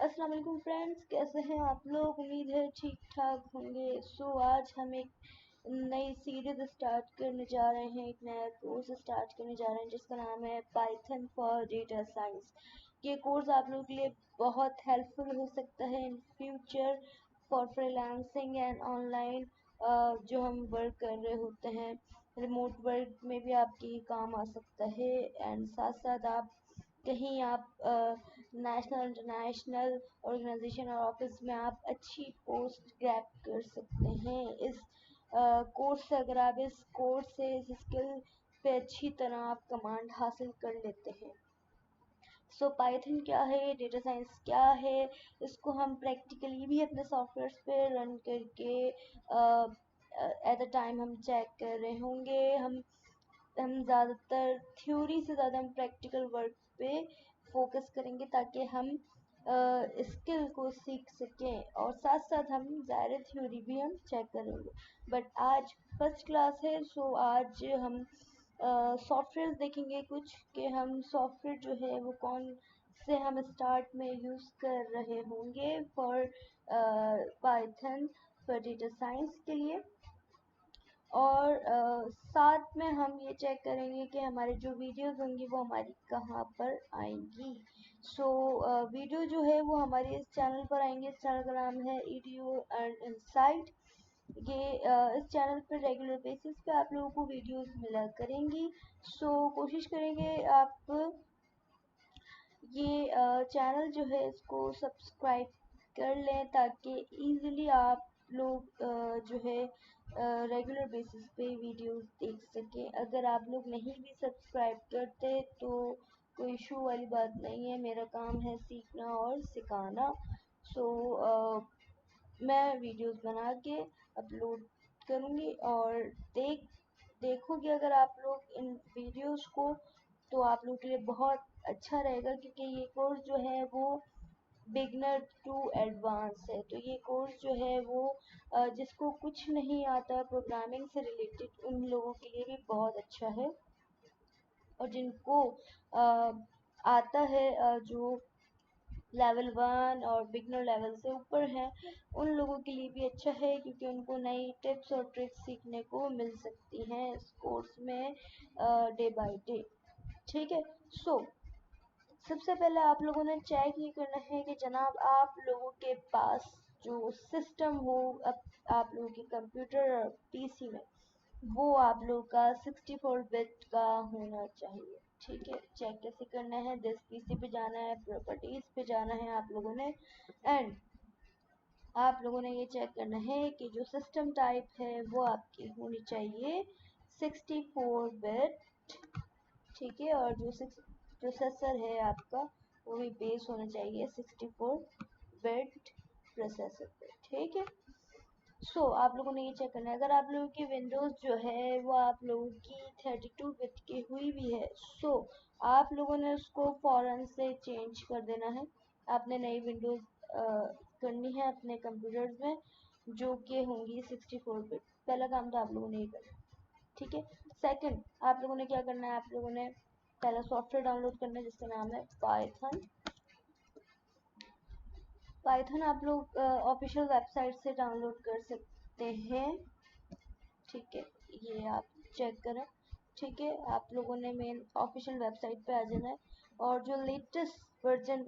अस्सलाम वालेकुम फ्रेंड्स, कैसे हैं आप लोग। उम्मीद है ठीक ठाक होंगे। आज हम एक नई सीरीज स्टार्ट करने जा रहे हैं, एक नया कोर्स स्टार्ट करने जा रहे हैं जिसका नाम है पाइथन फॉर डेटा साइंस। ये कोर्स आप लोगों के लिए बहुत हेल्पफुल हो सकता है in future for freelancing and online जो हम वर्क कर रहे होते हैं, रिमोट वर्क में भी आपके ये काम आ सकता है। एंड साथ साथ आप कहीं आप नेशनल इंटरनेशनल ऑर्गेनाइजेशन और ऑफिस में आप अच्छी पोस्ट ग्रैब कर सकते हैं इस कोर्स से। अगर आप इस कोर्स से इस स्किल पे अच्छी तरह आप कमांड हासिल कर लेते हैं। पाइथन क्या है, डेटा साइंस क्या है, इसको हम प्रैक्टिकली भी अपने सॉफ्टवेयर पे रन करके एट द टाइम हम चेक कर रहे होंगे। हम ज़्यादातर थ्योरी से ज़्यादा हम प्रैक्टिकल वर्क पे फोकस करेंगे ताकि हम स्किल को सीख सकें, और साथ साथ हम ज़ाहिर थ्योरी भी हम चेक करेंगे। बट आज फर्स्ट क्लास है, आज हम सॉफ्टवेयर देखेंगे कुछ कि हम सॉफ्टवेयर जो है वो कौन से हम स्टार्ट में यूज़ कर रहे होंगे for Python for data science के लिए। और साथ में हम ये चेक करेंगे कि हमारी जो वीडियोस होंगी वो हमारी कहाँ पर आएंगी। वीडियो जो है वो हमारे इस चैनल पर आएंगे। इस चैनल का नाम है EDU एंड इनसाइट। ये इस चैनल पर रेगुलर बेसिस पे आप लोगों को वीडियोस मिला करेंगी। कोशिश करेंगे आप ये चैनल जो है इसको सब्सक्राइब कर लें ताकि इजीली आप लोग जो है रेगुलर बेसिस पे वीडियोस देख सकें। अगर आप लोग नहीं भी सब्सक्राइब करते तो कोई इशू वाली बात नहीं है, मेरा काम है सीखना और सिखाना। सो मैं वीडियोस बना के अपलोड करूँगी और देखोगे अगर आप लोग इन वीडियोस को तो आप लोगों के लिए बहुत अच्छा रहेगा, क्योंकि ये कोर्स जो है वो बिगनर टू एडवांस है। तो ये कोर्स जो है वो जिसको कुछ नहीं आता प्रोग्रामिंग से रिलेटेड उन लोगों के लिए भी बहुत अच्छा है, और जिनको आता है जो लेवल 1 और बिगनर लेवल से ऊपर हैं उन लोगों के लिए भी अच्छा है, क्योंकि उनको नई टिप्स और ट्रिक्स सीखने को मिल सकती हैं इस कोर्स में डे बाय डे। ठीक है। सबसे पहले आप लोगों ने चेक ये करना है कि जनाब आप लोगों के पास जो सिस्टम हो आप लोगों के कंप्यूटर और पीसी में वो आप लोगों का 64 बिट का होना चाहिए। ठीक है। चेक कैसे करना है, दिस पीसी पे जाना है, प्रॉपर्टीज पे जाना है आप लोगों ने, एंड आप लोगों ने ये चेक करना है कि जो सिस्टम टाइप है वो आपकी होनी चाहिए 64 बिट। ठीक है। और जो प्रोसेसर है आपका वो भी बेस होना चाहिए 64 बिट प्रोसेसर पे। ठीक है। आप लोगों ने ये चेक करना है। अगर आप लोगों की विंडोज जो है वो आप लोगों की 32 बिट की हुई भी है, आप लोगों ने उसको फौरन से चेंज कर देना है। आपने नई विंडोज करनी है अपने कंप्यूटर्स में जो कि होंगी 64 बिट। पहला काम तो आप लोगों ने ये करना है। ठीक है। सेकंड, आप लोगों ने क्या करना है, आप लोगों ने पहला सॉफ्टवेयर डाउनलोड करना है जिसका नाम है पाइथन। पाइथन आप लोग ऑफिशियल वेबसाइट से डाउनलोड कर सकते हैं। ठीक है। ये आप चेक करें। ठीक है। आप लोगों ने मेन ऑफिशियल वेबसाइट पे आ जाना है, और जो लेटेस्ट वर्जन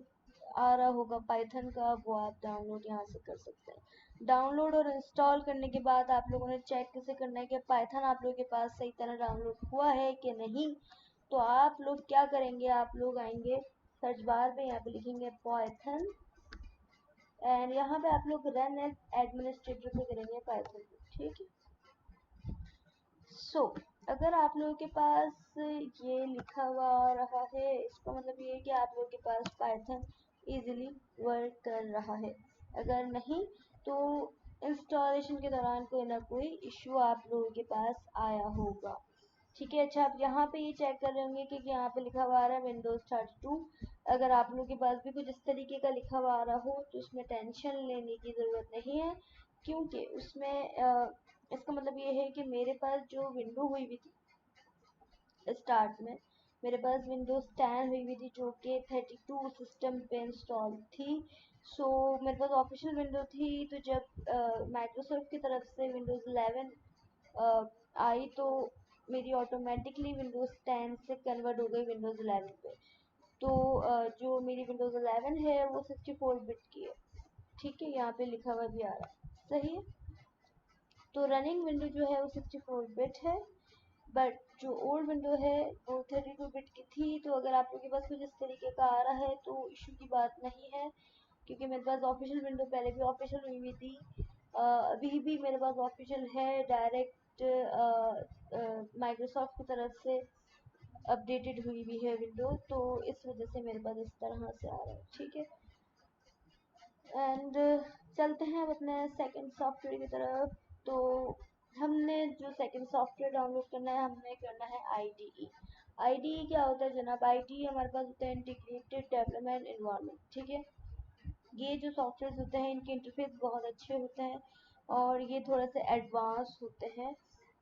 आ रहा होगा पाइथन का वो आप डाउनलोड यहाँ से कर सकते हैं। डाउनलोड और इंस्टॉल करने के बाद आप लोगों ने चेक कैसे करना है कि पाइथन आप लोगों के पास सही तरह डाउनलोड हुआ है कि नहीं। तो आप लोग क्या करेंगे, आप लोग आएंगे सर्च बार पे, यहाँ पे लिखेंगे पाइथन, एंड यहाँ पे आप लोग रन एज एडमिनिस्ट्रेटर पे करेंगे पाइथन पे। ठीक है। अगर आप लोगों के पास ये लिखा हुआ आ रहा है इसका मतलब ये है कि आप लोगों के पास पाइथन इजीली वर्क कर रहा है। अगर नहीं तो इंस्टॉलेशन के दौरान कोई ना कोई इश्यू आप लोगों के पास आया होगा। ठीक है। अच्छा, आप यहाँ पे ये चेक कर रहे होंगे कि यहाँ पे लिखा हुआ आ रहा है विंडोज 32। अगर आप लोगों के पास भी कुछ इस तरीके का लिखा हुआ आ रहा हो तो उसमें टेंशन लेने की ज़रूरत नहीं है, क्योंकि उसमें इसका मतलब ये है कि मेरे पास जो विंडो हुई भी थी स्टार्ट में मेरे पास विंडोज 10 हुई हुई थी जो कि 32 सिस्टम पे इंस्टॉल थी। सो मेरे पास ऑफिशियल विंडो थी, तो जब माइक्रोसॉफ्ट की तरफ से विंडोज 11 आई तो मेरी ऑटोमेटिकली विंडोज 10 से कन्वर्ट हो गई विंडोज 11 पे। तो जो मेरी विंडोज 11 है वो 64 बिट की है। ठीक है, यहाँ पे लिखा हुआ भी आ रहा है, सही है। तो रनिंग विंडो जो है वो 64 बिट है, बट जो ओल्ड विंडो है वो 32 बिट की थी। तो अगर आप लोगों के पास कुछ इस तरीके का आ रहा है तो इशू की बात नहीं है, क्योंकि मेरे पास ऑफिशियल विंडो पहले भी ऑफिशियल हुई हुई थी, अभी भी मेरे पास ऑफिशियल है, डायरेक्ट माइक्रोसॉफ्ट की तरफ से अपडेटेड हुई भी है विंडो, तो इस वजह से मेरे पास इस तरह से आ रहा है। ठीक है, एंड चलते हैं अब अपने सेकंड सॉफ्टवेयर की तरफ। तो हमने जो सेकंड सॉफ्टवेयर डाउनलोड करना है, हमें करना है IDE। IDE क्या होता है जनाब? IDE हमारे पास होता है इंटीग्रेटेड डेवलपमेंट एनवायरनमेंट। ठीक है, ये जो सॉफ्टवेयर होते हैं इनके इंटरफेस बहुत अच्छे होते हैं और ये थोड़ा सा एडवांस होते हैं।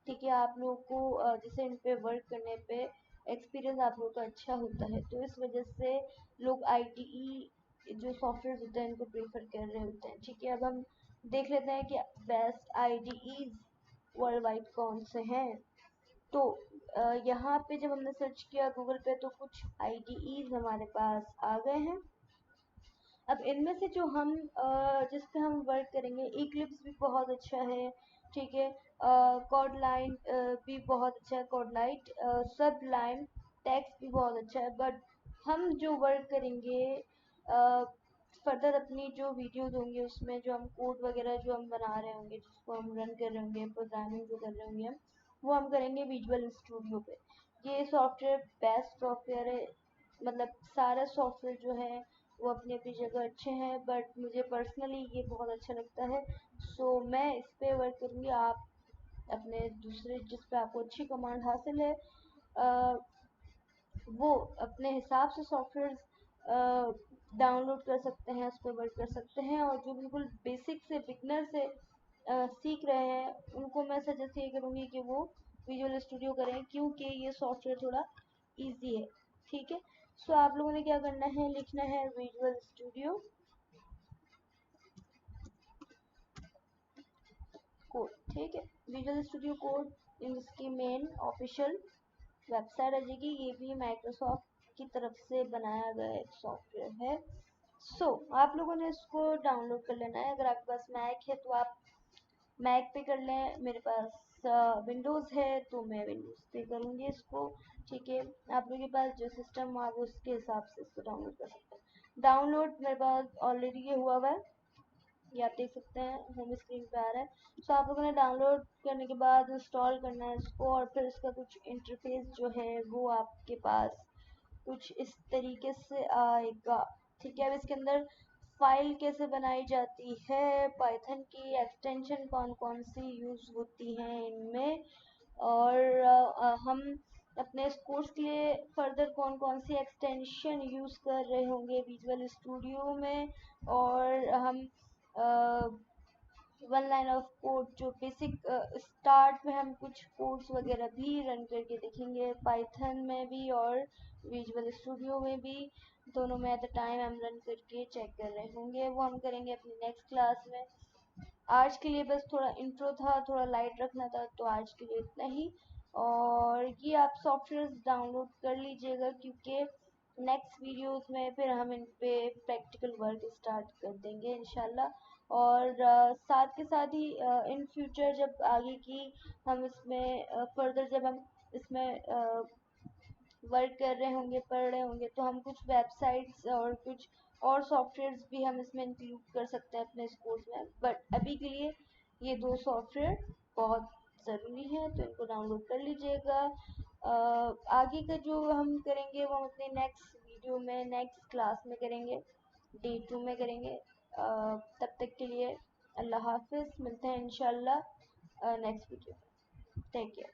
ठीक है, आप लोगों को जैसे इन पे वर्क करने पे एक्सपीरियंस आप लोगों का अच्छा होता है, तो इस वजह से लोग IDE जो सॉफ्टवेयर होते हैं इनको प्रेफर कर रहे होते हैं। ठीक है, अब हम देख लेते हैं कि बेस्ट IDEs वर्ल्ड वाइड कौन से हैं। तो यहाँ पे जब हमने सर्च किया गूगल पे तो कुछ IDEs हमारे पास आ गए हैं। अब इनमें से जो हम जिस पे हम वर्क करेंगे, इक्लिप्स भी बहुत अच्छा है। ठीक है, कॉडलाइन भी बहुत अच्छा है, कॉडलाइट सबलाइन टेक्स्ट भी बहुत अच्छा है। बट हम जो वर्क करेंगे फर्दर अपनी जो वीडियोस होंगे उसमें जो हम कोड वगैरह जो हम बना रहे होंगे, जिसको हम रन कर रहे होंगे, प्रोग्रामिंग जो कर रहे होंगे हम, वो हम करेंगे विजुअल स्टूडियो पे। ये सॉफ्टवेयर बेस्ट सॉफ्टवेयर है, मतलब सारे सॉफ्टवेयर जो है वो अपनी अपनी जगह अच्छे हैं, बट मुझे पर्सनली ये बहुत अच्छा लगता है। सो मैं इस पे वर्क करूँगी। आप अपने दूसरे जिस पे आपको अच्छी कमांड हासिल है वो अपने हिसाब से सॉफ्टवेयर डाउनलोड कर सकते हैं, उस पर वर्क कर सकते हैं। और जो बिल्कुल बेसिक से बिगनर से सीख रहे हैं उनको मैं सजेस्ट ये करूँगी कि वो विजुअल स्टूडियो करें, क्योंकि ये सॉफ्टवेयर थोड़ा इजी है। ठीक है, सो आप लोगों ने क्या करना है, लिखना है विजुअल स्टूडियो कोड। ठीक है, विजुअल स्टूडियो कोड इसकी मेन ऑफिशियल वेबसाइट आ जाएगी। ये भी माइक्रोसॉफ्ट की तरफ से बनाया गया एक सॉफ्टवेयर है। आप लोगों ने इसको डाउनलोड कर लेना है। अगर आपके पास मैक है तो आप मैक पे कर लें, मेरे पास विंडोज़ है तो मैं विंडोज़ पे करूँगी इसको। ठीक है, आप लोगों के पास जो सिस्टम हो आप उसके हिसाब से इसको डाउनलोड कर सकते हैं। डाउनलोड मेरे पास ऑलरेडी ये हुआ हुआ है, ये आप देख सकते हैं होम स्क्रीन पे आ रहा है। आप लोगों ने डाउनलोड करने के बाद इंस्टॉल करना है इसको, और फिर इसका कुछ इंटरफेस जो है वो आपके पास कुछ इस तरीके से आएगा। ठीक है, अब इसके अंदर फाइल कैसे बनाई जाती है, पाइथन की एक्सटेंशन कौन कौन सी यूज़ होती हैं इनमें, और हम अपने इस कोर्स के लिए फर्दर कौन कौन सी एक्सटेंशन यूज़ कर रहे होंगे विजुअल स्टूडियो में, और हम वन लाइन ऑफ कोड जो बेसिक स्टार्ट में हम कुछ कोड्स वगैरह भी रन करके देखेंगे पाइथन में भी और विजुअल स्टूडियो में भी, दोनों में एट द टाइम हम रन करके चेक कर रहे होंगे। वो हम करेंगे अपनी नेक्स्ट क्लास में। आज के लिए बस थोड़ा इंट्रो था, थोड़ा लाइट रखना था, तो आज के लिए इतना ही। और ये आप सॉफ्टवेयर डाउनलोड कर लीजिएगा, क्योंकि नेक्स्ट वीडियोस में फिर हम इन पे प्रैक्टिकल वर्क स्टार्ट कर देंगे इंशाल्लाह। और साथ के साथ ही इन फ्यूचर जब आगे की हम इसमें फर्दर जब हम इसमें वर्क कर रहे होंगे, पढ़ रहे होंगे, तो हम कुछ वेबसाइट्स और कुछ और सॉफ्टवेयर्स भी हम इसमें इंक्लूड कर सकते हैं अपने इस कोर्स में। बट अभी के लिए ये दो सॉफ्टवेयर बहुत ज़रूरी है, तो इनको डाउनलोड कर लीजिएगा। आगे का जो हम करेंगे वो हम अपने नेक्स्ट वीडियो में नेक्स्ट क्लास में करेंगे, Day 2 में करेंगे। तब तक के लिए अल्लाह हाफिज़, मिलते हैं इंशाल्लाह नेक्स्ट वीडियो में। Take care.